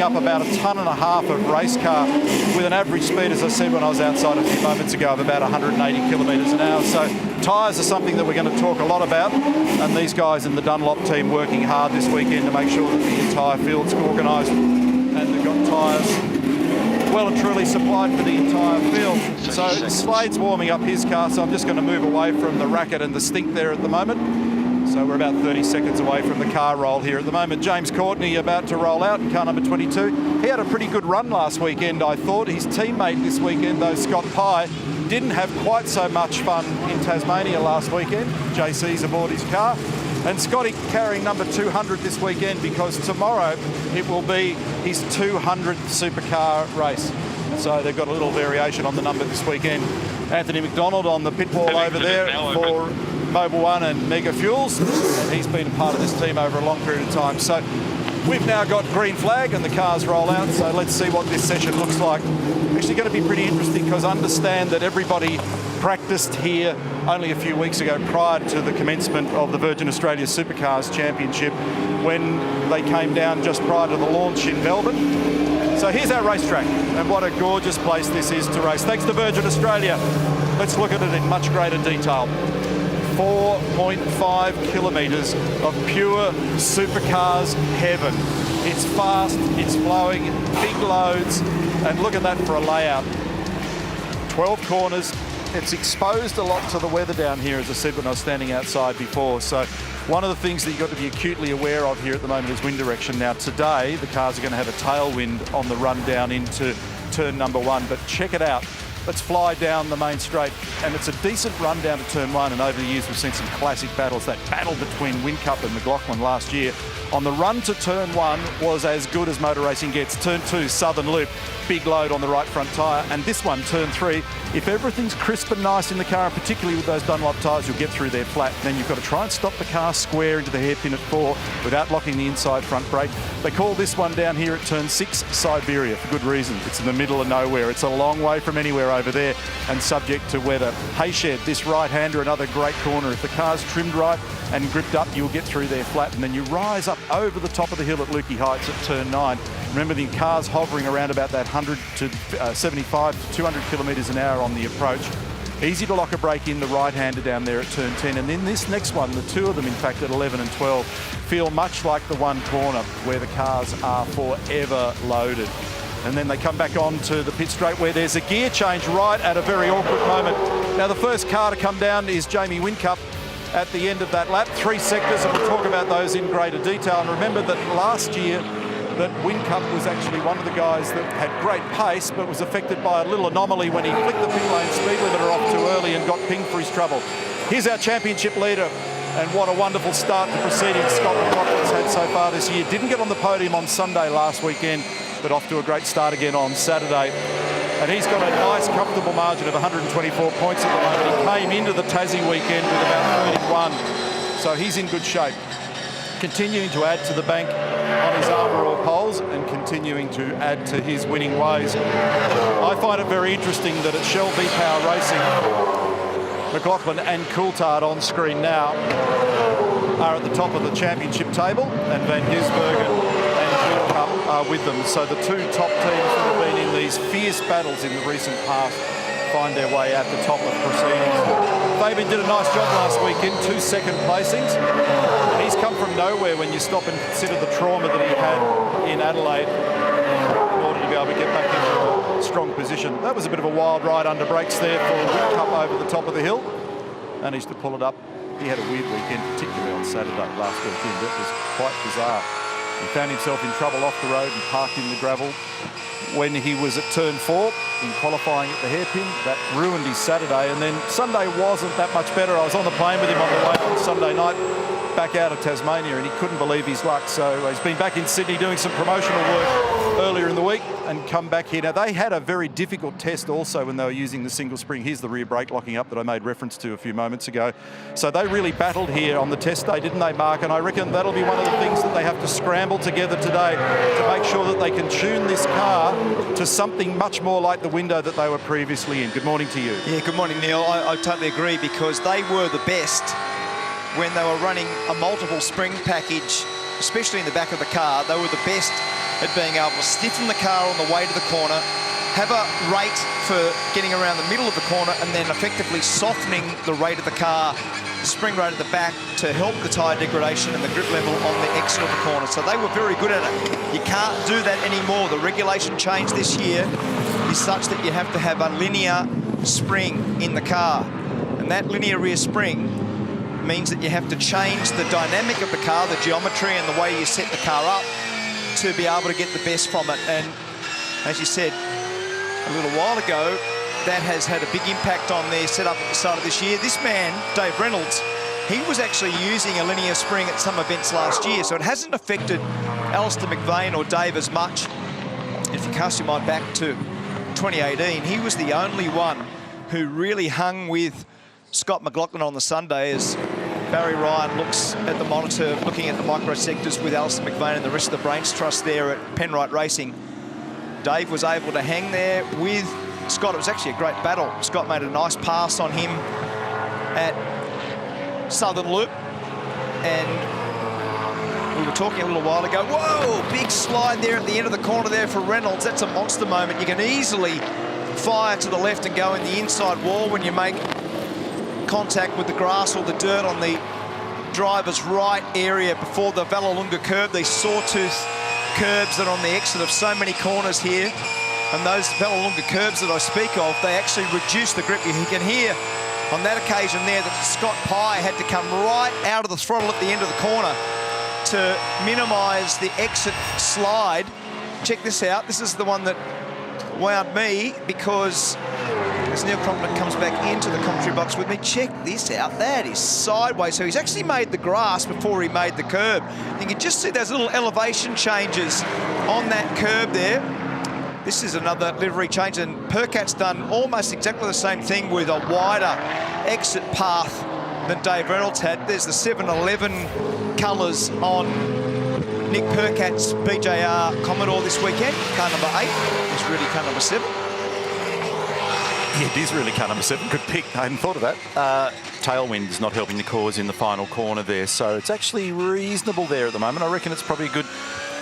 warming up about 1.5 tons of race car with an average speed, as I said when I was outside a few moments ago, of about 180 kilometres an hour. So tyres are something that we're going to talk a lot about, and these guys in the Dunlop team working hard this weekend to make sure that the entire field's organised and they've got tyres well and truly supplied for the entire field. So Slade's warming up his car, so I'm just going to move away from the racket and the stink there at the moment. So we're about 30 seconds away from the car roll here at the moment. James Courtney about to roll out in car number 22. He had a pretty good run last weekend, I thought. His teammate this weekend, though, Scott Pye, didn't have quite so much fun in Tasmania last weekend. JC's aboard his car. And Scotty carrying number 200 this weekend because tomorrow it will be his 200th supercar race. So they've got a little variation on the number this weekend. Anthony McDonald on the pit wall over there for Mobil 1 and Mega Fuels. And he's been a part of this team over a long period of time. So we've now got green flag and the cars roll out. So let's see what this session looks like. Actually going to be pretty interesting because understand that everybody practiced here only a few weeks ago prior to the commencement of the Virgin Australia Supercars Championship when they came down just prior to the launch in Melbourne. So here's our racetrack, and what a gorgeous place this is to race. Thanks to Virgin Australia. Let's look at it in much greater detail. 4.5 kilometres of pure supercars heaven. It's fast, it's flowing, big loads, and look at that for a layout. 12 corners. It's exposed a lot to the weather down here, as I said when I was standing outside before. So one of the things that you've got to be acutely aware of here at the moment is wind direction. Now today, the cars are going to have a tailwind on the run down into turn number 1, but check it out. Let's fly down the main straight, and it's a decent run down to turn 1, and over the years we've seen some classic battles. That battle between Whincup and McLaughlin last year on the run to turn 1 was as good as motor racing gets. Turn 2, Southern Loop, big load on the right front tyre, and this one, turn 3, if everything's crisp and nice in the car, and particularly with those Dunlop tyres, you'll get through there flat. Then you've got to try and stop the car square into the hairpin at 4 without locking the inside front brake. They call this one down here at turn 6 Siberia for good reason. It's in the middle of nowhere. It's a long way from anywhere over there and subject to weather. Hayshed, this right-hander, another great corner. If the car's trimmed right and gripped up, you'll get through there flat, and then you rise up over the top of the hill at Lukey Heights at turn 9. Remember, the car's hovering around about that 100 to 75 to 200 kilometres an hour on the approach. Easy to lock a brake in, the right-hander down there at turn 10. And then this next one, the two of them, in fact, at 11 and 12, feel much like the one corner where the cars are forever loaded. And then they come back on to the pit straight where there's a gear change right at a very awkward moment. Now, the first car to come down is Jamie Whincup at the end of that lap. 3 sectors, and we'll talk about those in greater detail. And remember that last year, that Whincup was actually one of the guys that had great pace but was affected by a little anomaly when he flicked the pit lane speed limiter off too early and got pinged for his trouble. Here's our championship leader, and what a wonderful start to proceedings Scott McLaughlin's had so far this year. Didn't get on the podium on Sunday last weekend, but off to a great start again on Saturday. And he's got a nice, comfortable margin of 124 points at the moment. He came into the Tassie weekend with about 31, so he's in good shape. Continuing to add to the bank on his armour or poles and continuing to add to his winning ways. I find it very interesting that at Shell V-Power Racing, McLaughlin and Coulthard on screen now are at the top of the championship table, and Van Gisbergen and Whincup are with them. So the two top teams that have been in these fierce battles in the recent past find their way at the top of proceedings. Fabian did a nice job last weekend, 2 second placings. He's come from nowhere when you stop and consider the trauma that he had in Adelaide in order to be able to get back into a strong position. That was a bit of a wild ride under brakes there for Whincup over the top of the hill. Managed to pull it up. He had a weird weekend, particularly on Saturday last weekend. That was quite bizarre. He found himself in trouble off the road and parked in the gravel when he was at turn 4 in qualifying at the hairpin. That ruined his Saturday, and then Sunday wasn't that much better. I was on the plane with him on the way on Sunday night back out of Tasmania, and he couldn't believe his luck. So he's been back in Sydney doing some promotional work earlier in the week and come back here. Now, they had a very difficult test also when they were using the single spring. Here's the rear brake locking up that I made reference to a few moments ago. So they really battled here on the test day, didn't they, Mark? And I reckon that'll be one of the things that they have to scramble together today to make sure that they can tune this car to something much more like the window that they were previously in. Good morning to you. Yeah, good morning, Neil. I totally agree, because they were the best when they were running a multiple spring package, especially in the back of the car. They were the best at being able to stiffen the car on the way to the corner, have a rate for getting around the middle of the corner, and then effectively softening the rate of the car, the spring rate at the back, to help the tyre degradation and the grip level on the exit of the corner. So they were very good at it. You can't do that anymore. The regulation change this year is such that you have to have a linear spring in the car. And that linear rear spring means that you have to change the dynamic of the car, the geometry and the way you set the car up to be able to get the best from it. And as you said a little while ago, that has had a big impact on their setup at the start of this year. This man, Dave Reynolds, he was actually using a linear spring at some events last year, so it hasn't affected Alistair McVeigh or Dave as much. If you cast your mind back to 2018, he was the only one who really hung with Scott McLaughlin on the Sunday as Barry Ryan looks at the monitor, looking at the micro sectors with Alistair McVeigh and the rest of the brains trust there at Penrite Racing. Dave was able to hang there with Scott. It was actually a great battle. Scott made a nice pass on him at Southern Loop, and we were talking a little while ago, whoa, big slide there at the end of the corner there for Reynolds. That's a monster moment. You can easily fire to the left and go in the inside wall when you make contact with the grass or the dirt on the driver's right area before the Vallelunga curb, these sawtooth curbs that are on the exit of so many corners here. And those Vallelunga curbs that I speak of, they actually reduce the grip. You can hear on that occasion there that Scott Pye had to come right out of the throttle at the end of the corner to minimise the exit slide. Check this out. This is the one that wound me, because as Neil Crompton comes back into the commentary box with me, check this out. That is sideways. So he's actually made the grass before he made the curb. You can just see those little elevation changes on that curb there. This is another livery change, and Percat's done almost exactly the same thing with a wider exit path than Dave Reynolds had. There's the 7-11 colours on Nick Percat's BJR Commodore this weekend. Car number 8 is really car number 7. Yeah, it is really car number 7. Good pick. I hadn't thought of that. Tailwind is not helping the cause in the final corner there, so it's actually reasonable there at the moment. I reckon it's probably a good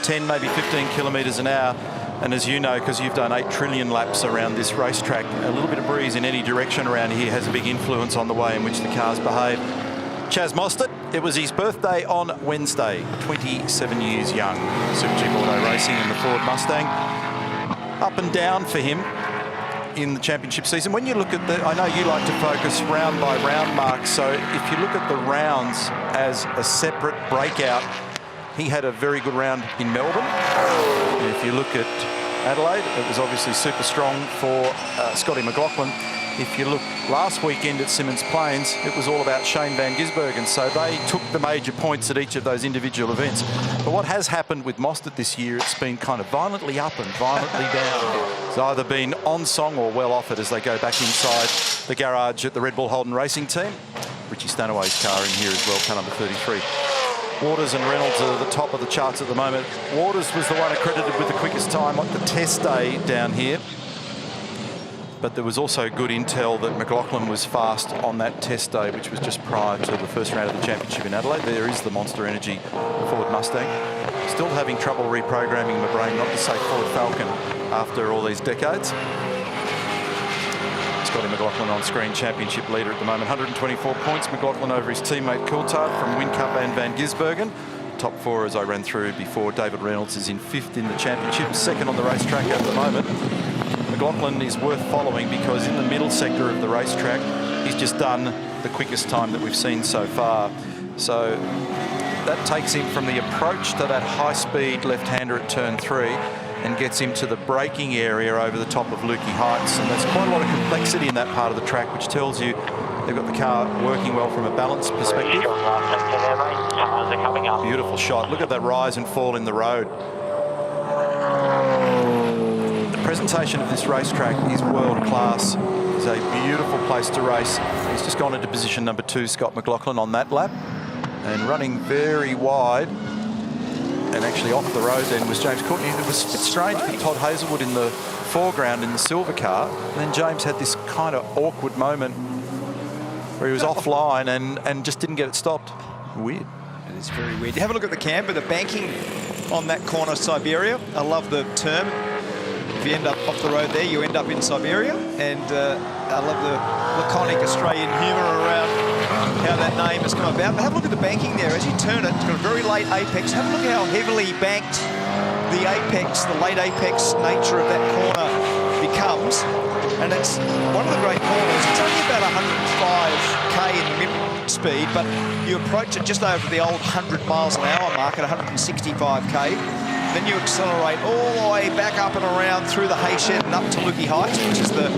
10, maybe 15 kilometres an hour. And as you know, because you've done 8 trillion laps around this racetrack, a little bit of breeze in any direction around here has a big influence on the way in which the cars behave. Chaz Mostert, it was his birthday on Wednesday, 27 years young. Super Cheap Auto Racing in the Ford Mustang. Up and down for him in the championship season. When you look at the, I know you like to focus round by round, Mark, so if you look at the rounds as a separate breakout, he had a very good round in Melbourne. And if you look at Adelaide, it was obviously super strong for Scotty McLaughlin. If you look last weekend at Symmons Plains, it was all about Shane Van Gisbergen. So they took the major points at each of those individual events. But what has happened with Mostert this year, it's been kind of violently up and violently down. It's either been on song or well off it as they go back inside the garage at the Red Bull Holden Racing Team. Richie Stanaway's car in here as well, car number 33. Waters and Reynolds are the top of the charts at the moment. Waters was the one accredited with the quickest time on the test day down here. But there was also good intel that McLaughlin was fast on that test day, which was just prior to the first round of the championship in Adelaide. There is the Monster Energy Ford Mustang. Still having trouble reprogramming my brain not to say Ford Falcon after all these decades. Scotty McLaughlin on screen, championship leader at the moment. 124 points. McLaughlin over his teammate Coulthard from Whincup and Van Gisbergen. Top 4, as I ran through before. David Reynolds is in 5th in the championship, 2nd on the racetrack at the moment. McLaughlin is worth following because in the middle sector of the racetrack, he's just done the quickest time that we've seen so far. So that takes him from the approach to that high-speed left-hander at turn 3 and gets him to the braking area over the top of Lukey Heights. And there's quite a lot of complexity in that part of the track, which tells you they've got the car working well from a balance perspective. Beautiful shot. Look at that rise and fall in the road. The presentation of this racetrack is world class. It's a beautiful place to race. He's just gone into position number 2, Scott McLaughlin, on that lap, and running very wide and actually off the road then was James Courtney. It was a bit strange with Todd Hazelwood in the foreground in the silver car, and then James had this kind of awkward moment where he was offline and just didn't get it stopped. Weird. It is very weird. Have a look at the camber. The banking on that corner, Siberia. I love the term. If you end up off the road there, you end up in Siberia. And I love the laconic Australian humour around how that name has come about. But have a look at the banking there. As you turn it, it's got a very late apex. Have a look at how heavily banked the apex, the late apex nature of that corner becomes. And it's one of the great corners. It's only about 105k in the mid speed, but you approach it just over the old 100 miles an hour mark at 165k. Then you accelerate all the way back up and around through the Hayshed and up to Lukey Heights, which is the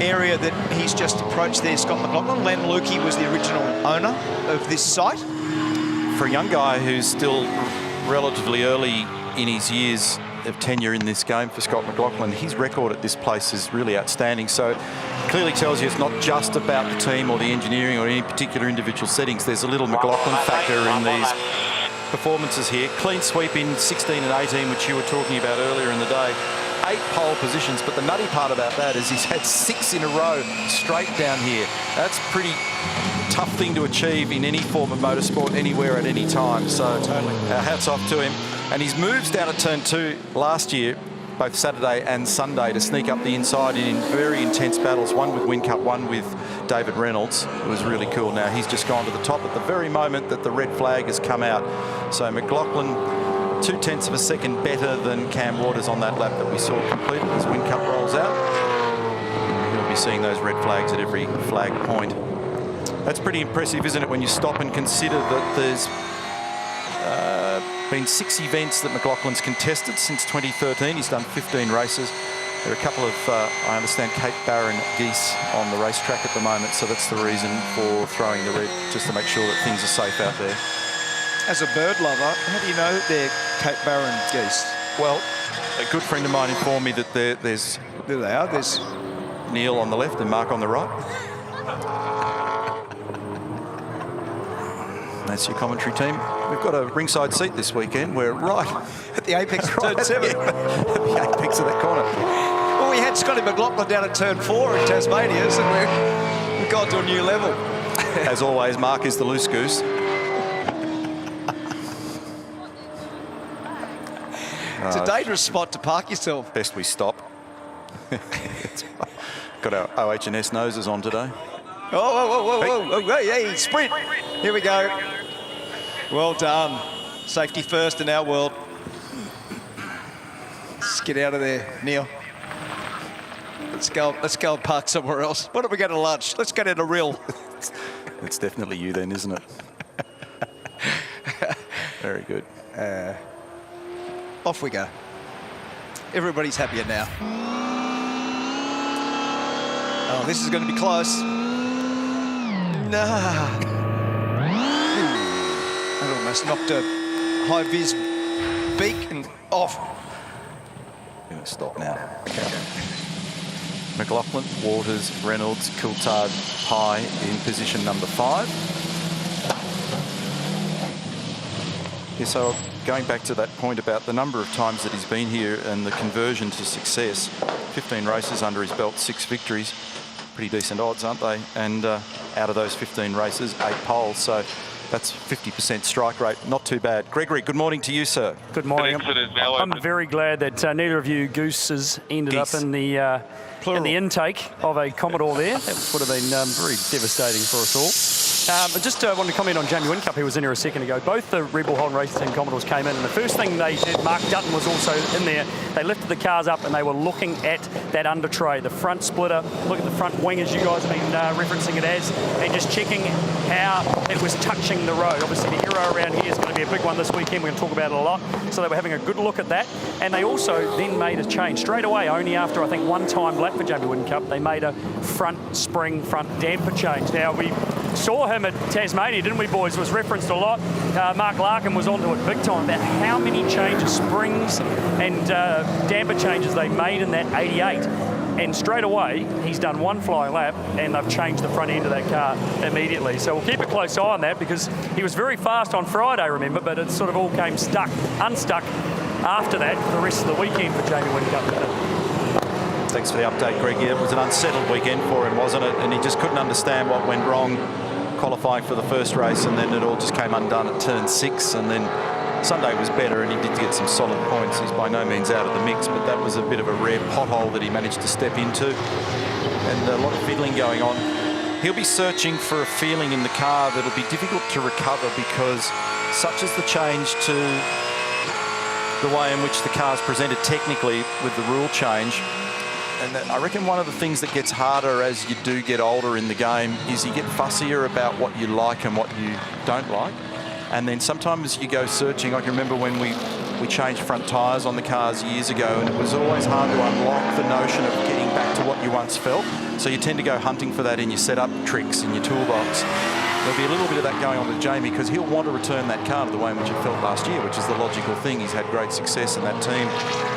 area that he's just approached there, Scott McLaughlin. Len Lukey was the original owner of this site. For a young guy who's still relatively early in his years of tenure in this game for Scott McLaughlin, his record at this place is really outstanding. So it clearly tells you it's not just about the team or the engineering or any particular individual settings. There's a little McLaughlin factor in these performances here. Clean sweep in 16 and 18, which you were talking about earlier in the day. 8 pole positions, but the nutty part about that is he's had 6 in a row straight down here. That's a pretty tough thing to achieve in any form of motorsport, anywhere at any time. So totally, hats off to him. And his moves down at turn 2 last year, both Saturday and Sunday, to sneak up the inside in very intense battles, one with Whincup, one with David Reynolds. It was really cool. Now he's just gone to the top at the very moment that the red flag has come out. So McLaughlin 0.2 of a second better than Cam Waters on that lap that we saw completed as Whincup rolls out. You'll be seeing those red flags at every flag point. That's pretty impressive, isn't it, when you stop and consider that there's been 6 events that McLaughlin's contested since 2013. He's done 15 races. There are a couple of, I understand, Cape Barren geese on the racetrack at the moment, so that's the reason for throwing the red, just to make sure that things are safe out there. As a bird lover, how do you know that they're Cape Barren geese? Well, a good friend of mine informed me that there's... There they are. There's Neil on the left and Mark on the right. That's your commentary team. We've got a ringside seat this weekend. We're right at the apex of right turn 7. At the apex of that corner. Well, we had Scotty McLaughlin down at turn 4 in Tasmania, so we've gone to a new level. As always, Mark is the loose goose. It's a dangerous spot to park yourself. Best we stop. Got our OH&S noses on today. Oh, hey, sprint. Here we go. Well done. Safety first in our world. Let's get out of there, Neil. Let's go and park somewhere else. Why don't we go to lunch? Let's go down to Rill. It's definitely you then, isn't it? Very good. Off we go. Everybody's happier now. Oh, this is going to be close. Nah. That almost knocked a high-vis beak and off. Going to stop now. Okay. McLaughlin, Waters, Reynolds, Coulthard, Pye in position number 5. Yeah, so going back to that point about the number of times that he's been here and the conversion to success, 15 races under his belt, 6 victories. Pretty decent odds, aren't they? And out of those 15 races, 8 poles. So that's 50% strike rate. Not too bad. Gregory, good morning to you, sir. Good morning. I'm very glad that neither of you gooses ended up in the intake of a Commodore there. That would have been very devastating for us all. I just wanted to comment on Jamie Whincup, who was in here a second ago. Both the Red Bull Holden Racing Team Commodores came in, and the first thing they did, Mark Dutton was also in there, they lifted the cars up and they were looking at that under tray, the front splitter, look at the front wing as you guys have been referencing it as, and just checking how it was touching the road. Obviously the aero around here is going to be a big one this weekend. We're going to talk about it a lot. So they were having a good look at that, and they also then made a change straight away, only after I think one time lap for Jamie Whincup. They made a front spring, front damper change. Now we saw him at Tasmania, didn't we, boys? It was referenced a lot. Mark Larkin was onto it big time about how many changes, springs and damper changes they made in that 88. And straight away, he's done one flying lap and they've changed the front end of that car immediately. So we'll keep a close eye on that because he was very fast on Friday, remember, but it sort of all came unstuck after that for the rest of the weekend for Jamie Whincup. Thanks for the update, Greg. Yeah, it was an unsettled weekend for him, wasn't it? And he just couldn't understand what went wrong qualifying for the first race, and then it all just came undone at turn 6, and then Sunday was better and he did get some solid points. He's by no means out of the mix, but that was a bit of a rare pothole that he managed to step into, and a lot of fiddling going on. He'll be searching for a feeling in the car that'll be difficult to recover, because such is the change to the way in which the car's presented technically with the rule change. And I reckon one of the things that gets harder as you do get older in the game is you get fussier about what you like and what you don't like. And then sometimes you go searching. I can remember when we changed front tyres on the cars years ago, and it was always hard to unlock the notion of getting back to what you once felt. So you tend to go hunting for that in your setup tricks, in your toolbox. There'll be a little bit of that going on with Jamie, because he'll want to return that car to the way in which it felt last year, which is the logical thing. He's had great success in that team,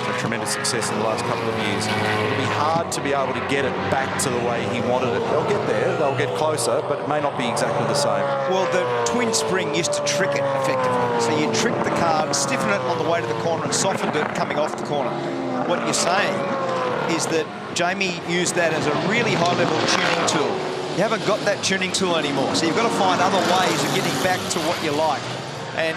so tremendous success in the last couple of years. It'll be hard to be able to get it back to the way he wanted it. They'll get there, they'll get closer, but it may not be exactly the same. Well, the twin spring used to trick it effectively. So you trick the car, stiffen it on the way to the corner and softened it coming off the corner. What you're saying is that Jamie used that as a really high-level tuning tool. You haven't got that tuning tool anymore, so you've got to find other ways of getting back to what you like. And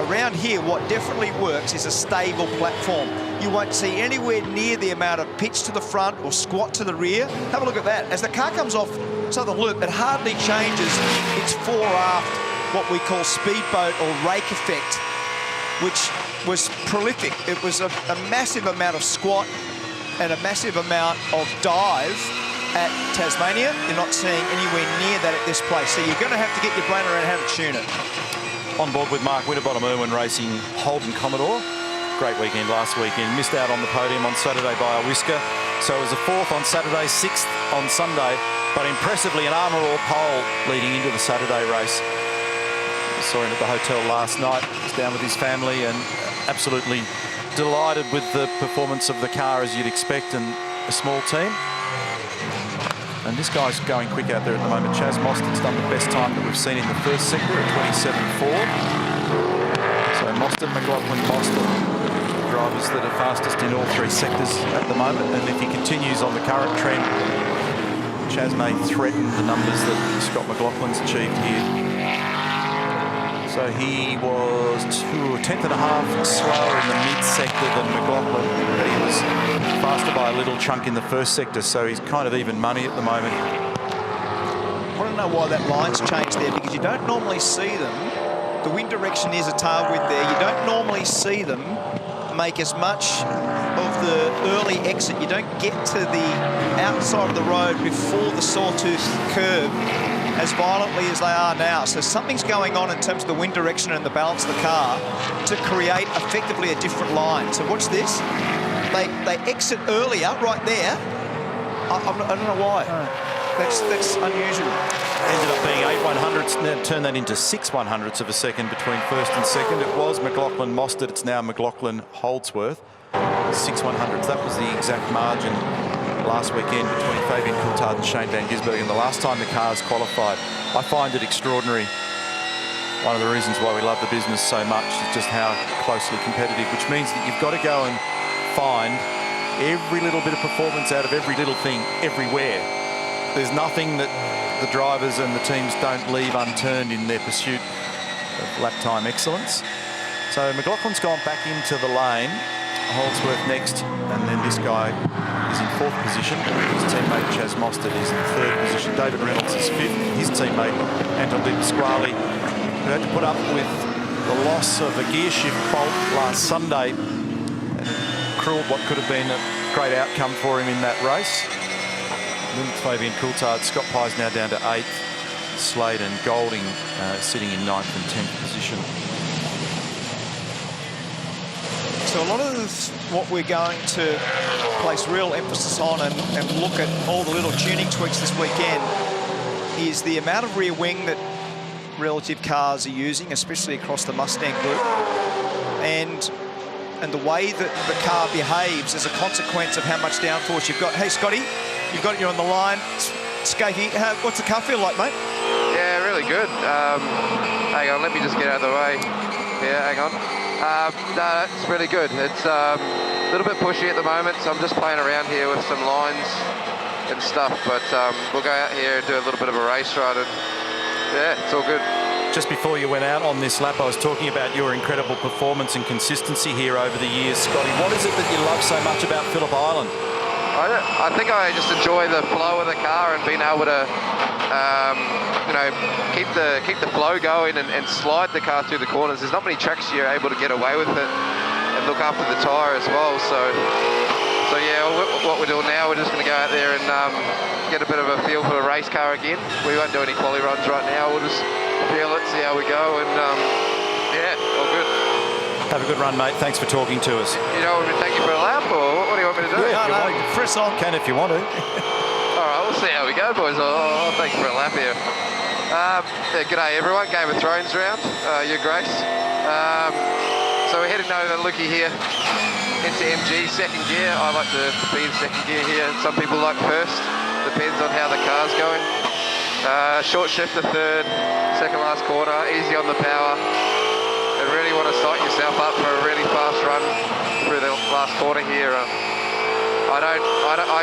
around here, what definitely works is a stable platform. You won't see anywhere near the amount of pitch to the front or squat to the rear. Have a look at that. As the car comes off southern loop, it hardly changes its fore-aft, what we call speedboat or rake effect, which was prolific. It was a massive amount of squat and a massive amount of dive at Tasmania. You're not seeing anywhere near that at this place. So you're going to have to get your brain around how to tune it. On board with Mark Winterbottom Irwin racing Holden Commodore. Great weekend last weekend. Missed out on the podium on Saturday by a whisker. So it was a 4th on Saturday, 6th on Sunday, but impressively an Armour All pole leading into the Saturday race. I saw him at the hotel last night. He was down with his family and absolutely delighted with the performance of the car, as you'd expect, and a small team. And this guy's going quick out there at the moment. Chaz Mostert's done the best time that we've seen in the first sector at 27.4. So Mostert, McLaughlin, Mostert, drivers that are fastest in all 3 sectors at the moment. And if he continues on the current trend, Chaz may threaten the numbers that Scott McLaughlin's achieved here. So he was 10th and a half slower in the mid-sector than McLaughlin, but he was faster by a little chunk in the first sector, so he's kind of even money at the moment. I want to know why that line's changed there, because you don't normally see them. The wind direction is a tailwind there. You don't normally see them make as much of the early exit. You don't get to the outside of the road before the sawtooth curve as violently as they are now. So something's going on in terms of the wind direction and the balance of the car to create effectively a different line. So watch this. They exit earlier right there. I don't know why. That's unusual. Ended up being 8 100ths, now turn that into 6 100ths of a second between first and second. It was McLaughlin Mostert, it's now McLaughlin Holdsworth. 6 100ths, that was the exact margin last weekend between Fabian Coulthard and Shane Van Gisbergen, and the last time the cars qualified. I find it extraordinary. One of the reasons why we love the business so much is just how closely competitive, which means that you've got to go and find every little bit of performance out of every little thing everywhere. There's nothing that the drivers and the teams don't leave unturned in their pursuit of lap time excellence. So McLaughlin's gone back into the lane. Holdsworth next, and then this guy is in 4th position. His teammate Chaz Mostert is in 3rd position. David Reynolds is 5th. His teammate Anton Di Pasquale, who had to put up with the loss of a gear shift bolt last Sunday, cruelled what could have been a great outcome for him in that race. Then Fabian Coulthard, Scott Pye's now down to 8th. Slade and Golding sitting in 9th and 10th position. So a lot of what we're going to place real emphasis on and look at all the little tuning tweaks this weekend is the amount of rear wing that relative cars are using, especially across the Mustang group, and the way that the car behaves as a consequence of how much downforce you've got. Hey, Scotty, you're on the line. Skakey, what's the car feel like, mate? Yeah, really good. Hang on, let me just get out of the way. Yeah, hang on. No, it's really good. It's a little bit pushy at the moment, so I'm just playing around here with some lines and stuff, but we'll go out here and do a little bit of a race run, and yeah, it's all good. Just before you went out on this lap, I was talking about your incredible performance and consistency here over the years, Scotty. What is it that you love so much about Phillip Island? I think I just enjoy the flow of the car and being able to, you know, keep the flow going and slide the car through the corners. There's not many tracks you're able to get away with it and look after the tyre as well. So yeah, what we're doing now, we're just going to go out there and get a bit of a feel for the race car again. We won't do any quali runs right now. We'll just feel it, see how we go, and yeah, all good. Have a good run, mate. Thanks for talking to us. You know, want me to take you for a lap, or what do you want me to do? Yeah, press on. Can if you want to. All right, we'll see how we go, boys. I'll take you for a lap here. Yeah, g'day everyone. Game of Thrones round. Your Grace. So we're heading over to Lukey here into MG second gear. I like to be in second gear here. Some people like first. Depends on how the car's going. Short shift to third, second last quarter. Easy on the power. And really want to start yourself up for a really fast run through the last quarter here. I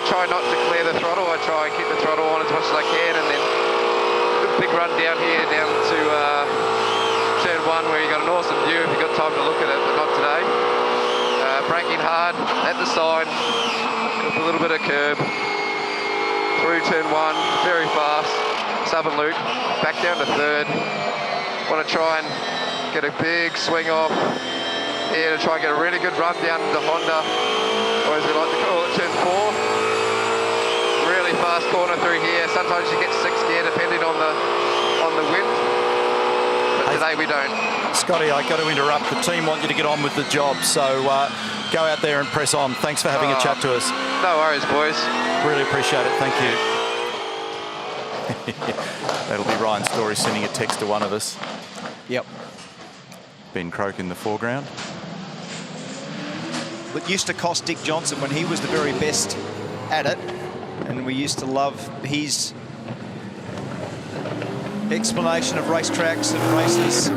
try not to clear the throttle. I try and keep the throttle on as much as I can, and then a big run down here, down to turn one, where you got an awesome view if you've got time to look at it, but not today. Braking hard at the side, with a little bit of curb, through turn one, very fast, southern loop, back down to third. Want to try and get a big swing off here to try and get a really good run down to Honda, or as we like to call it, turn four. Really fast corner through here. Sometimes you get sixth gear depending on the wind, but today we don't. Scotty, I got to interrupt. The team want you to get on with the job, so go out there and press on. Thanks for having a chat to us. No worries, boys. Really appreciate it. Thank you. That'll be Ryan Story sending a text to one of us. Yep. Ben Croak in the foreground. It used to cost Dick Johnson when he was the very best at it, and we used to love his explanation of racetracks and races,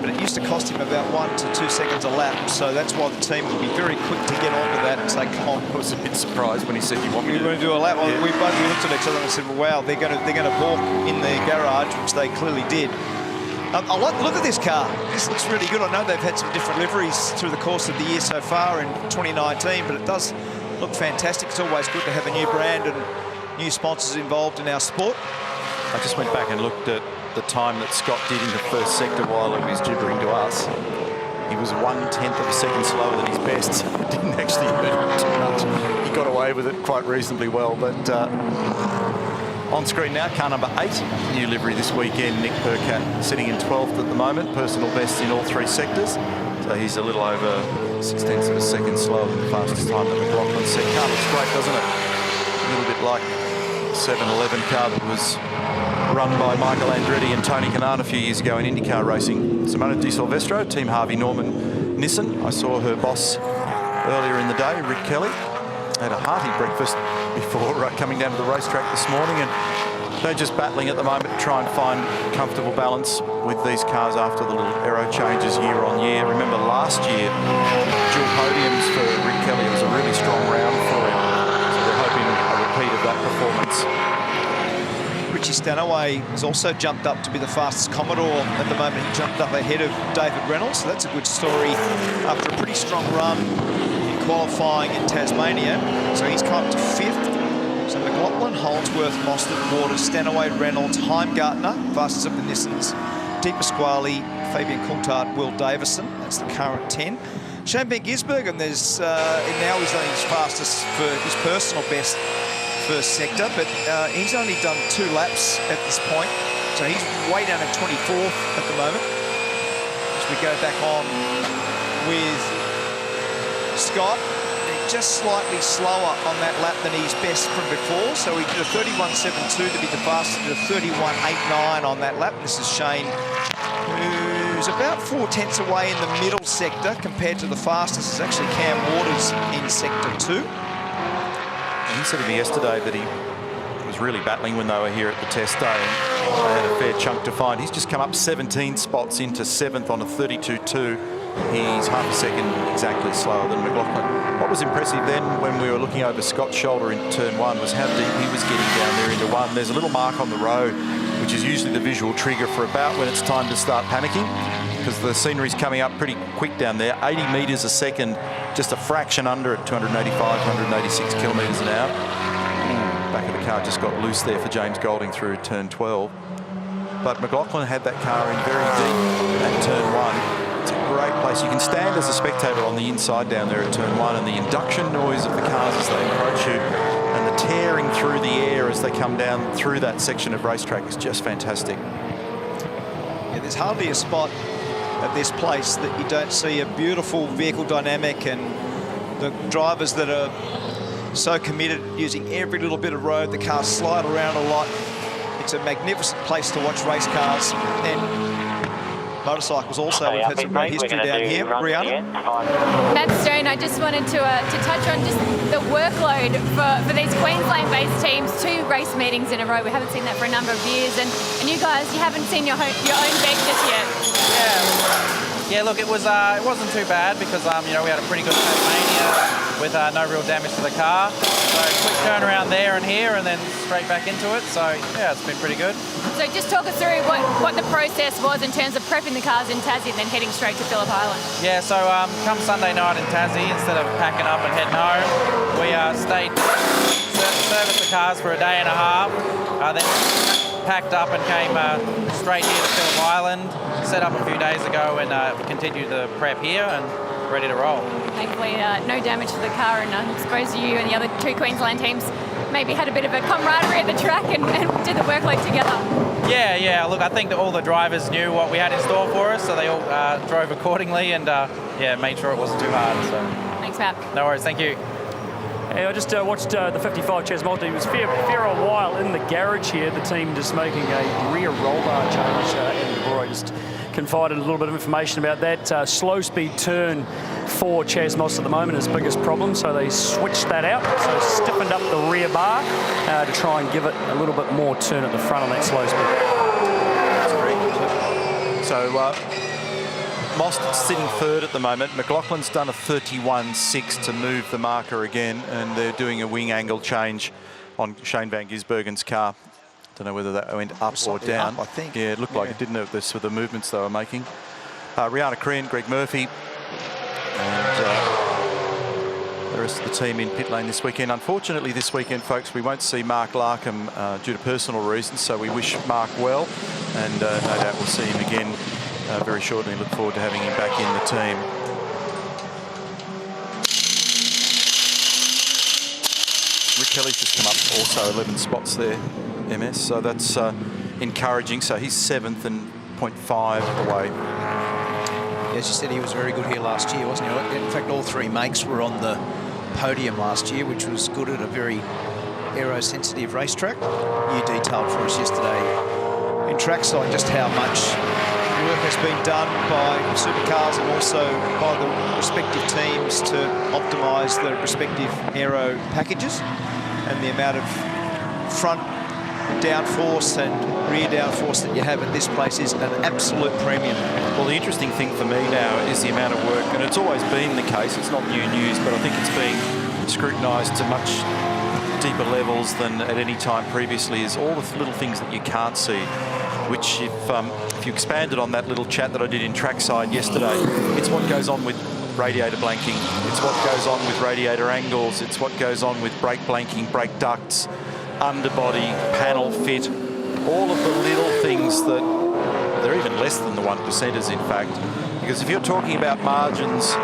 but it used to cost him about 1 to 2 seconds a lap, so that's why the team would be very quick to get onto that and say, come on. I was a bit surprised when he said, you want me to do a lap? Well, yeah. we looked at each other and said, well, wow, they're going to balk in their garage, which they clearly did. I like the look of this car. This looks really good. I know they've had some different liveries through the course of the year so far in 2019, but it does look fantastic. It's always good to have a new brand and new sponsors involved in our sport. I just went back and looked at the time that Scott did in the first sector while he was gibbering to us. He was 1/10 of a second slower than his best. It didn't actually hurt him too much. He got away with it quite reasonably well, but on screen now, car number 8, new livery this weekend. Nick Percat sitting in 12th at the moment, personal best in all 3 sectors. So he's a little over 0.6 of a second slower than the fastest time that McLaughlin set. Car looks great, doesn't it? A little bit like the 711 car that was run by Michael Andretti and Tony Kanaan a few years ago in IndyCar racing. Simona Di Silvestro, Team Harvey Norman Nissan. I saw her boss earlier in the day, Rick Kelly. Had a hearty breakfast before coming down to the racetrack this morning, and they're just battling at the moment to try and find comfortable balance with these cars after the little aero changes year on year. Remember last year, dual podiums for Rick Kelly. It was a really strong round for him, so they're hoping a repeat of that performance. Richie Stanaway has also jumped up to be the fastest Commodore at the moment. He jumped up ahead of David Reynolds, so that's a good story after a pretty strong run in qualifying in Tasmania. So he's come up to 5th. So McLaughlin, Holdsworth, Mostert, Waters, Stanaway, Reynolds, Heimgartner, fastest of the Nissans, Di Pasquale, Fabian Coulthard, Will Davison. That's the current 10. Shane Van Gisbergen, there's now he's only his fastest for his personal best first sector, but he's only done 2 laps at this point, so he's way down at 24th at the moment. As we go back on with Scott, just slightly slower on that lap than his best from before, so he did a 31.72 to be the fastest, did a 31.89 on that lap. This is Shane, who's about 4/10 away in the middle sector compared to the fastest is actually Cam Waters in sector 2. He said to me yesterday that he was really battling when they were here at the test day, and they had a fair chunk to find. He's just come up 17 spots into 7th on a 32.2. He's half a second exactly slower than McLaughlin. What was impressive then when we were looking over Scott's shoulder in turn 1 was how deep he was getting down there into 1. There's a little mark on the road which is usually the visual trigger for about when it's time to start panicking, because the scenery's coming up pretty quick down there. 80 metres a second, just a fraction under at 285, 186 kilometres an hour. Back of the car just got loose there for James Golding through turn 12. But McLaughlin had that car in very deep at turn 1. It's a great place. You can stand as a spectator on the inside down there at turn 1, and the induction noise of the cars as they approach you and the tearing through the air as they come down through that section of racetrack is just fantastic. Yeah, there's hardly a spot at this place that you don't see a beautiful vehicle dynamic and the drivers that are so committed, using every little bit of road. The cars slide around a lot. It's a magnificent place to watch race cars, and motorcycles also. We've had some great history down here. Brianna? Matt Stone, I just wanted to touch on just the workload for these Queensland-based teams. 2 race meetings in a row. We haven't seen that for a number of years, and you guys, you haven't seen your own bed just yet. Yeah, look, it wasn't too bad because you know, we had a pretty good Tasmania with no real damage to the car. So quick turnaround there and here, and then straight back into it. So yeah, it's been pretty good. So just talk us through what the process was in terms of prepping the cars in Tassie and then heading straight to Phillip Island. Yeah, so come Sunday night in Tassie, instead of packing up and heading home, we stayed, serviced the cars for a day and a half, then packed up and came straight here to Phillip Island, set up a few days ago, and continued the prep here and ready to roll. Thankfully, no damage to the car, and I suppose you and the other 2 Queensland teams maybe had a bit of a camaraderie at the track and did the workload together. Yeah. Look, I think that all the drivers knew what we had in store for us, so they all drove accordingly and yeah, made sure it wasn't too hard. So. Thanks, Matt. No worries, thank you. Hey, I just watched the 55 Chas Multi. He was fair a while in the garage here. The team just making a rear roll bar change in the before. I just confided a little bit of information about that. Slow speed turn for Chas Moss at the moment is biggest problem, so they switched that out. So stiffened up the rear bar to try and give it a little bit more turn at the front on that slow speed. So Moss sitting third at the moment. McLaughlin's done a 31.6 to move the marker again, and they're doing a wing angle change on Shane Van Gisbergen's car. Don't know whether that went up or down. Up, I think. Yeah, it looked like it didn't. This with the movements they were making. Rihanna Crean, Greg Murphy, and the rest of the team in pit lane this weekend. Unfortunately, this weekend, folks, we won't see Mark Larkham due to personal reasons, so we wish Mark well, and no doubt we'll see him again very shortly. Look forward to having him back in the team. Rick Kelly's just come up also 11 spots there, MS, so that's encouraging. So he's 7th and 0.5 away. As you said, he was very good here last year, wasn't he? In fact, all 3 makes were on the podium last year, which was good at a very aero-sensitive racetrack. You detailed for us yesterday in trackside just how much work has been done by Supercars and also by the respective teams to optimise the respective aero packages, and the amount of front downforce and rear downforce that you have at this place is an absolute premium. Well, the interesting thing for me now is the amount of work, and it's always been the case, it's not new news, but I think it's being scrutinised to much deeper levels than at any time previously, is all the little things that you can't see, which if you expanded on that little chat that I did in trackside yesterday, it's what goes on with radiator blanking, it's what goes on with radiator angles, it's what goes on with brake blanking, brake ducts, underbody, panel fit, all of the little things that they're even less than the 1%ers, in fact, because if you're talking about margins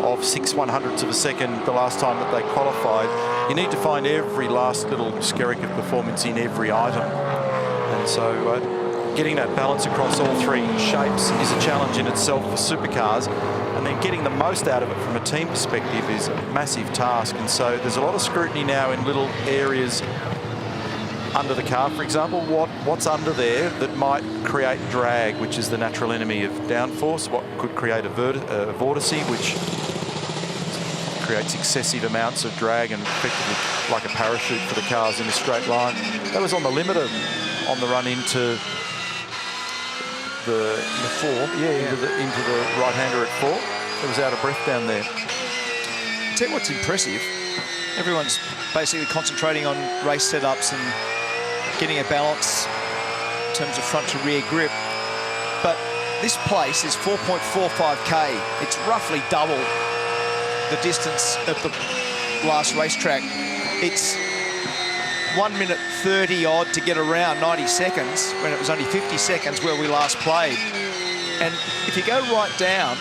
of 6/100ths of a second the last time that they qualified, you need to find every last little skerrick of performance in every item. And so getting that balance across all 3 shapes is a challenge in itself for supercars, and then getting the most out of it from a team perspective is a massive task. And so there's a lot of scrutiny now in little areas under the car. For example, what's under there that might create drag, which is the natural enemy of downforce, what could create a vortice, which creates excessive amounts of drag and effectively like a parachute for the cars in a straight line. That was on the limiter on the run into the 4, into the right-hander at 4. It was out of breath down there. I'll tell you what's impressive, everyone's basically concentrating on race setups and getting a balance terms of front to rear grip. But this place is 4.45k. It's roughly double the distance of the last racetrack. It's 1 minute 30 odd to get around 90 seconds when it was only 50 seconds where we last played. And if you go right down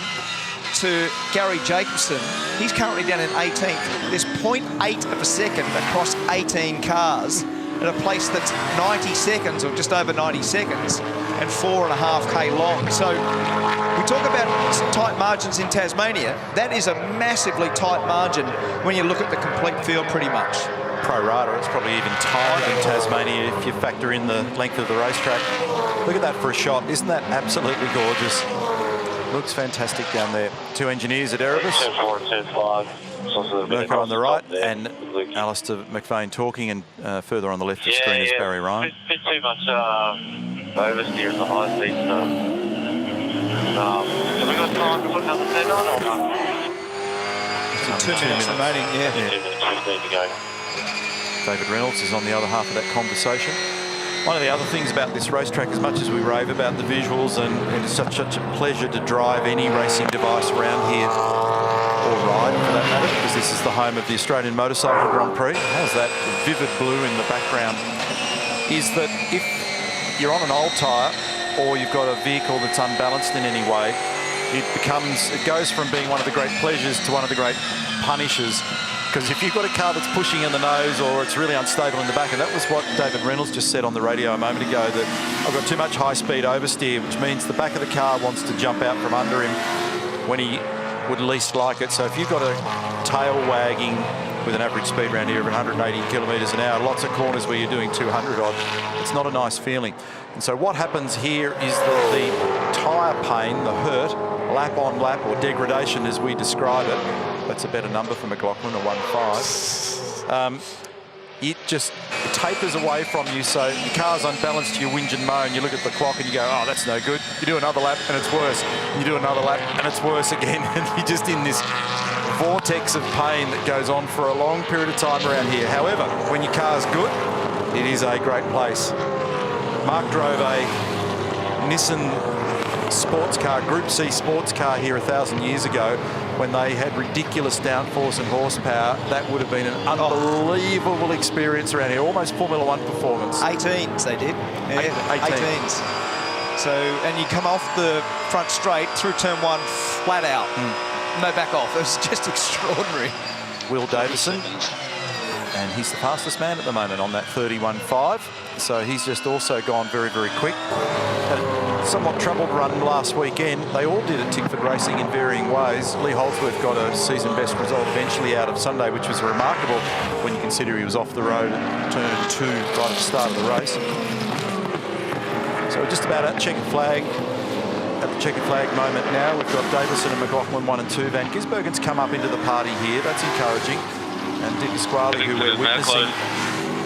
to Gary Jacobson, he's currently down in 18th. There's 0.8 of a second across 18 cars at a place that's 90 seconds or just over 90 seconds and 4.5k long. So we talk about tight margins in Tasmania. That is a massively tight margin when you look at the complete field pretty much. Pro rata, it's probably even tighter than Tasmania if you factor in the length of the racetrack. Look at that for a shot. Isn't that absolutely gorgeous? Looks fantastic down there. Two engineers at Erebus. Mirko on the right and Alistair McVeigh talking, and further on the left of the screen is Barry Ryan. Bit too much oversteer in the high seats. Have we got time to put another set on or not? 2 minutes remaining, 2 minutes 15 to go. David Reynolds is on the other half of that conversation. One of the other things about this racetrack, as much as we rave about the visuals, and it's such a pleasure to drive any racing device around here, or ride for that matter, because this is the home of the Australian Motorcycle Grand Prix. How's that vivid blue in the background? Is that if you're on an old tyre or you've got a vehicle that's unbalanced in any way, it goes from being one of the great pleasures to one of the great punishes. Because if you've got a car that's pushing in the nose or it's really unstable in the back, and that was what David Reynolds just said on the radio a moment ago, that I've got too much high-speed oversteer, which means the back of the car wants to jump out from under him when he would least like it. So if you've got a tail wagging with an average speed around here of 180 kilometres an hour, lots of corners where you're doing 200 odd, it's not a nice feeling. And so what happens here is that the tyre pain, the hurt, lap on lap, or degradation as we describe it, that's a better number for McLaughlin, a 1.5. It just tapers away from you, so your car's unbalanced, you whinge and moan, you look at the clock and you go, oh, that's no good. You do another lap and it's worse. You do another lap and it's worse again. And you're just in this vortex of pain that goes on for a long period of time around here. However, when your car's good, it is a great place. Mark drove a Nissan sports car, Group C sports car here 1,000 years ago when they had ridiculous downforce and horsepower. That would have been an unbelievable experience around here, almost Formula One performance. 18s they did. Yeah, 18s. So, and you come off the front straight through turn one flat out. No back off. It was just extraordinary. Will Davison, and he's the fastest man at the moment on that 31.5. So he's just also gone very, very quick. Had a somewhat troubled run last weekend. They all did at Tickford Racing in varying ways. Lee Holdsworth got a season best result eventually out of Sunday, which was remarkable when you consider he was off the road at turn 2 right at the start of the race. So we're just about at checkered flag. At the checkered flag moment now, we've got Davison and McLaughlin 1 and 2. Van Gisbergen's come up into the party here. That's encouraging. And Dick Pasquale, who we're witnessing,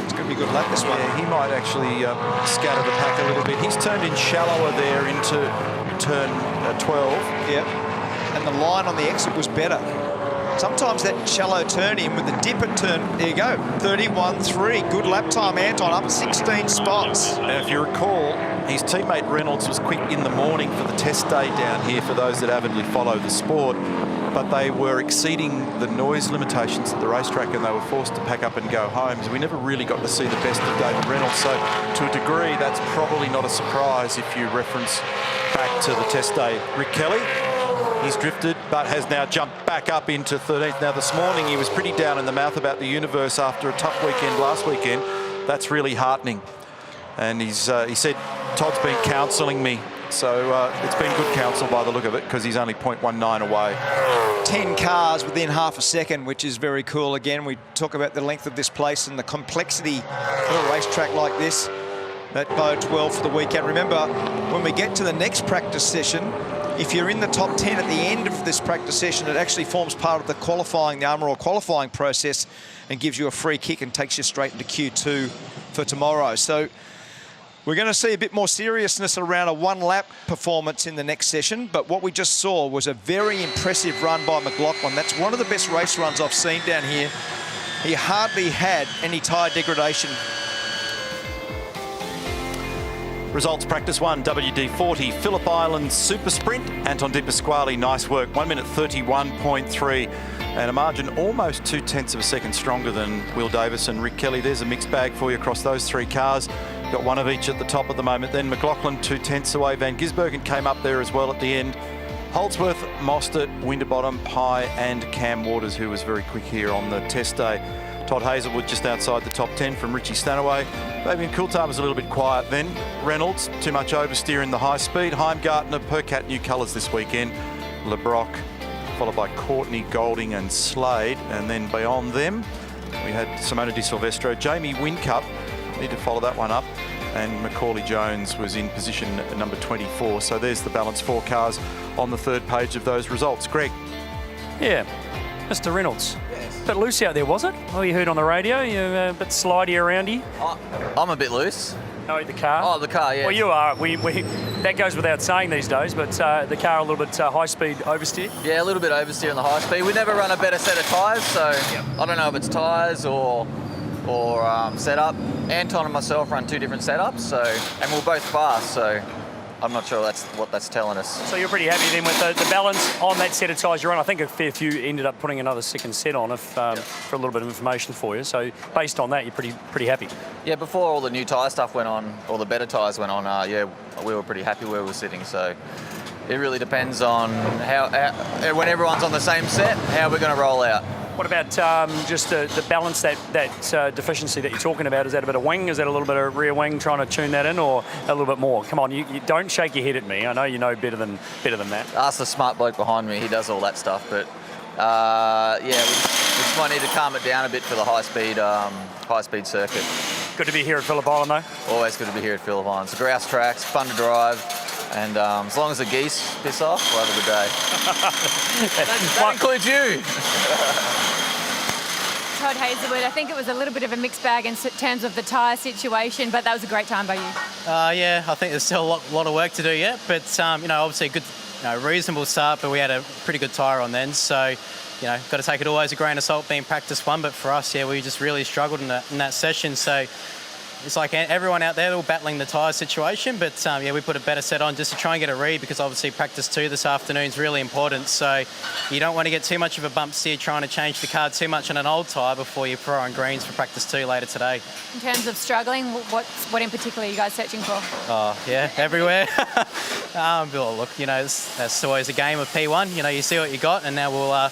it's going to be a good lap this one. Yeah, he might actually scatter the pack a little bit. He's turned in shallower there into turn 12. Yeah, and the line on the exit was better. Sometimes that shallow turn in with the dip at turn, there you go, 31.3. Good lap time, Anton, up 16 spots. Now, if you recall, his teammate Reynolds was quick in the morning for the test day down here for those that avidly follow the sport, but they were exceeding the noise limitations at the racetrack and they were forced to pack up and go home. So we never really got to see the best of David Reynolds. So to a degree, that's probably not a surprise if you reference back to the test day. Rick Kelly, he's drifted, but has now jumped back up into 13th. Now, this morning, he was pretty down in the mouth about the universe after a tough weekend last weekend. That's really heartening. And he said, Todd's been counselling me. So it's been good counsel by the look of it, because he's only 0.19 away. 10 cars within half a second, which is very cool. Again, we talk about the length of this place and the complexity of a racetrack like this. That bodes well for the weekend. Remember, when we get to the next practice session, if you're in the top 10 at the end of this practice session, it actually forms part of the qualifying, the Armour All qualifying process, and gives you a free kick and takes you straight into Q2 for tomorrow. So we're going to see a bit more seriousness around a one-lap performance in the next session, but what we just saw was a very impressive run by McLaughlin. That's one of the best race runs I've seen down here. He hardly had any tyre degradation. Results practice 1, WD-40 Phillip Island SuperSprint. Anton Di Pasquale, nice work. 1 minute 31.3 and a margin almost 0.2 of a second stronger than Will Davis and Rick Kelly. There's a mixed bag for you across those three cars. Got one of each at the top at the moment. Then McLaughlin 0.2 away. Van Gisbergen came up there as well at the end. Holdsworth, Mostert, Winterbottom, Pye and Cam Waters, who was very quick here on the test day. Todd Hazelwood just outside the top 10 from Richie Stanaway. Fabian Coulthard was a little bit quiet then. Reynolds, too much oversteer in the high speed. Heimgartner, Percat, new colours this weekend. LeBrock, followed by Courtney, Golding and Slade. And then beyond them, we had Simona Di Silvestro, Jamie Whincup, need to follow that one up. And Macaulay Jones was in position number 24. So there's the balance 4 cars on the third page of those results. Greg. Yeah, Mr. Reynolds. Bit loose out there, was it? Oh, you heard on the radio, you're a bit slidey around here. I'm a bit loose. Oh, the car? Oh, the car, yeah. Well, you are. That goes without saying these days, but the car a little bit high-speed oversteer? Yeah, a little bit oversteer on the high speed. We never run a better set of tyres, so I don't know if it's tyres or setup. Anton and myself run 2 different setups, and we're both fast, so I'm not sure what that's telling us. So you're pretty happy then with the balance on that set of tyres you're on. I think a fair few ended up putting another second set on for a little bit of information for you. So based on that, you're pretty happy. Yeah, before all the new tyre stuff went on, all the better tyres went on, we were pretty happy where we were sitting. So it really depends on how when everyone's on the same set, how we're going to roll out. What about just the balance, that deficiency that you're talking about? Is that a bit of wing? Is that a little bit of rear wing, trying to tune that in, or a little bit more? Come on, you don't shake your head at me. I know you know better than that. Ask the smart bloke behind me. He does all that stuff. But we just might need to calm it down a bit for the high speed circuit. Good to be here at Phillip Island, though. Always good to be here at Phillip Island. It's a grouse tracks, fun to drive. And as long as the geese piss off, we'll have a good day. that includes you. Todd Hazelwood, I think it was a little bit of a mixed bag in terms of the tyre situation, but that was a great time by you. Yeah, I think there's still a lot of work to do yet, but obviously a good, reasonable start, but we had a pretty good tyre on then, so got to take it always a grain of salt being practice 1, but for us, we just really struggled in that session, so it's like everyone out there, they're all battling the tyre situation, but we put a better set on just to try and get a read, because obviously practice 2 this afternoon is really important. So you don't want to get too much of a bump steer trying to change the car too much on an old tyre before you throw on greens for practice 2 later today. In terms of struggling, what in particular are you guys searching for? Oh, yeah, everywhere. Look, that's always a game of P1. You see what you got, and now we'll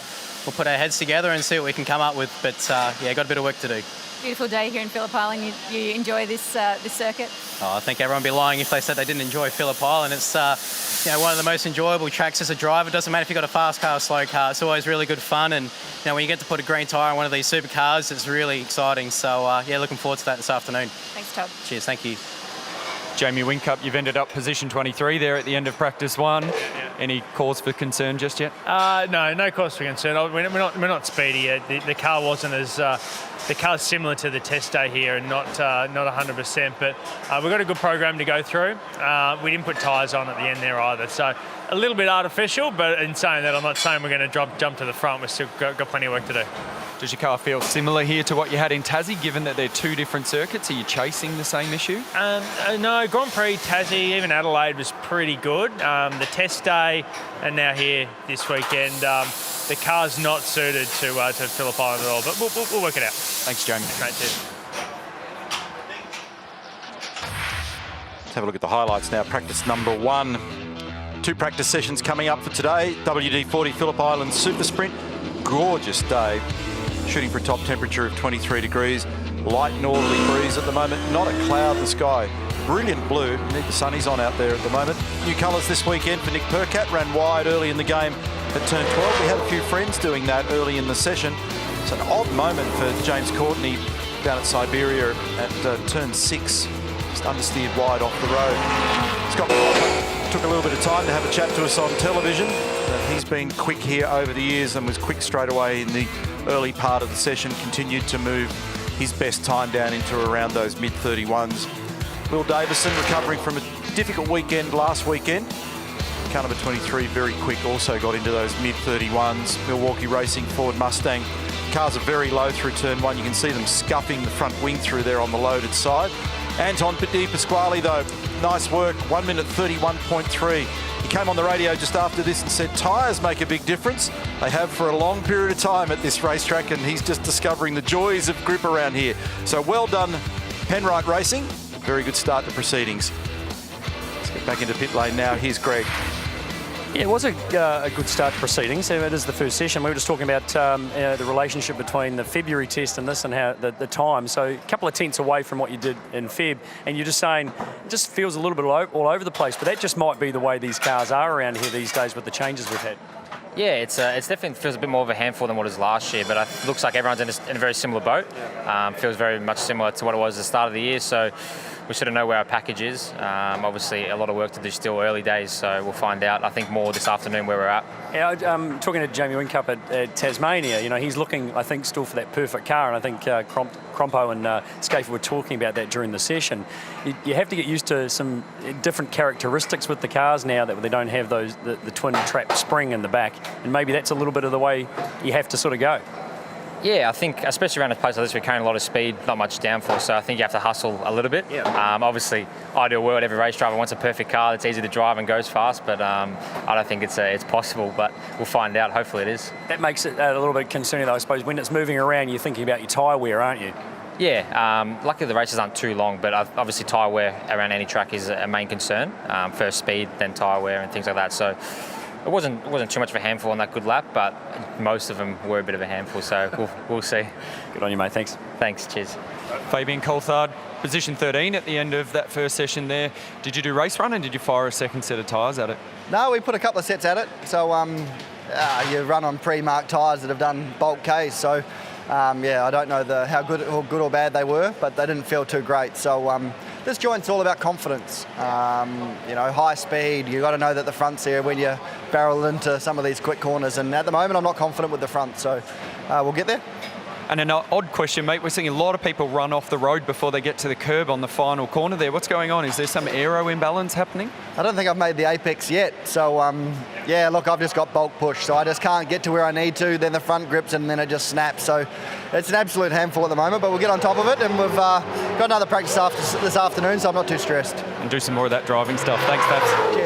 put our heads together and see what we can come up with. But got a bit of work to do. Beautiful day here in Phillip Island. You enjoy this circuit? Oh, I think everyone would be lying if they said they didn't enjoy Phillip Island. It's one of the most enjoyable tracks as a driver. It doesn't matter if you've got a fast car or slow car. It's always really good fun. And when you get to put a green tyre on one of these supercars, it's really exciting. So looking forward to that this afternoon. Thanks, Todd. Cheers. Thank you. Jamie Whincup, you've ended up position 23 there at the end of practice 1. Any cause for concern just yet? No cause for concern. We're not speedy yet. The car wasn't as the car's similar to the test day here, and not 100%. But we've got a good program to go through. We didn't put tyres on at the end there either, so a little bit artificial. But in saying that, I'm not saying we're going to jump to the front. We've still got plenty of work to do. Does your car feel similar here to what you had in Tassie, given that they're 2 different circuits? Are you chasing the same issue? No, Grand Prix, Tassie, even Adelaide was pretty good. The test day and now here this weekend, the car's not suited to Phillip Island at all, but we'll work it out. Thanks, Jamie. Great, cheers. Let's have a look at the highlights now. Practice number 1. 2 practice sessions coming up for today. WD-40 Phillip Island SuperSprint. Gorgeous day. Shooting for a top temperature of 23 degrees. Light northerly breeze at the moment. Not a cloud in the sky. Brilliant blue. Need the sunnies on out there at the moment. New colours this weekend for Nick Percat. Ran wide early in the game at turn 12. We had a few friends doing that early in the session. It's an odd moment for James Courtney down at Siberia at turn 6. Just understeered wide off the road. Scott took a little bit of time to have a chat to us on television. He's been quick here over the years and was quick straight away in the early part of the session. Continued to move his best time down into around those mid-31s. Will Davison recovering from a difficult weekend last weekend. Car number 23, very quick, also got into those mid-31s. Milwaukee Racing Ford Mustang. Cars are very low through turn 1. You can see them scuffing the front wing through there on the loaded side. Anton Di Pasquale, though, nice work, 1 minute 31.3. He came on the radio just after this and said tyres make a big difference. They have for a long period of time at this racetrack, and he's just discovering the joys of grip around here. So well done, Penrite Racing. Very good start to proceedings. Let's get back into pit lane now. Here's Greg. Yeah, it was a good start to proceedings. It is the first session. We were just talking about the relationship between the February test and this and how the time. So a couple of tenths away from what you did in Feb. And you're just saying it just feels a little bit all over the place. But that just might be the way these cars are around here these days with the changes we've had. Yeah, it's definitely feels a bit more of a handful than what it was last year, but it looks like everyone's in a very similar boat. Feels very much similar to what it was at the start of the year, so we sort of know where our package is. Obviously, a lot of work to do still, early days, so we'll find out, I think, more this afternoon where we're at. Yeah, talking to Jamie Whincup at Tasmania, you know, he's looking, I think, still for that perfect car, and I think Crompo and Schaefer were talking about that during the session. You have to get used to some different characteristics with the cars now that they don't have the twin trap spring in the back, and maybe that's a little bit of the way you have to sort of go. Yeah, I think, especially around a place like this, we're carrying a lot of speed, not much downforce, so I think you have to hustle a little bit. Yeah. Obviously, ideal world, every race driver wants a perfect car that's easy to drive and goes fast, but I don't think it's possible, but we'll find out. Hopefully it is. That makes it a little bit concerning, though, I suppose. When it's moving around, you're thinking about your tyre wear, aren't you? Yeah, luckily the races aren't too long, but obviously tyre wear around any track is a main concern. First speed, then tyre wear and things like that. So it wasn't too much of a handful on that good lap, but most of them were a bit of a handful, so we'll see. Good on you, mate. Thanks. Thanks, cheers. Fabian Coulthard, position 13 at the end of that first session there. Did you do race run and did you fire a second set of tyres at it? No, we put a couple of sets at it. So you run on pre-marked tyres that have done bulk Ks. So yeah, I don't know how good or bad they were, but they didn't feel too great. So this joint's all about confidence. You know, high speed. You got to know that the front's here when you barrel into some of these quick corners. And at the moment, I'm not confident with the front. So we'll get there. And an odd question, mate. We're seeing a lot of people run off the road before they get to the curb on the final corner there. What's going on? Is there some aero imbalance happening? I don't think I've made the apex yet. So, yeah, look, I've just got bulk push. So I just can't get to where I need to. Then the front grips and then it just snaps. So it's an absolute handful at the moment, but we'll get on top of it. And we've got another practice this afternoon, so I'm not too stressed. And do some more of that driving stuff. Thanks, Babs. Cheers.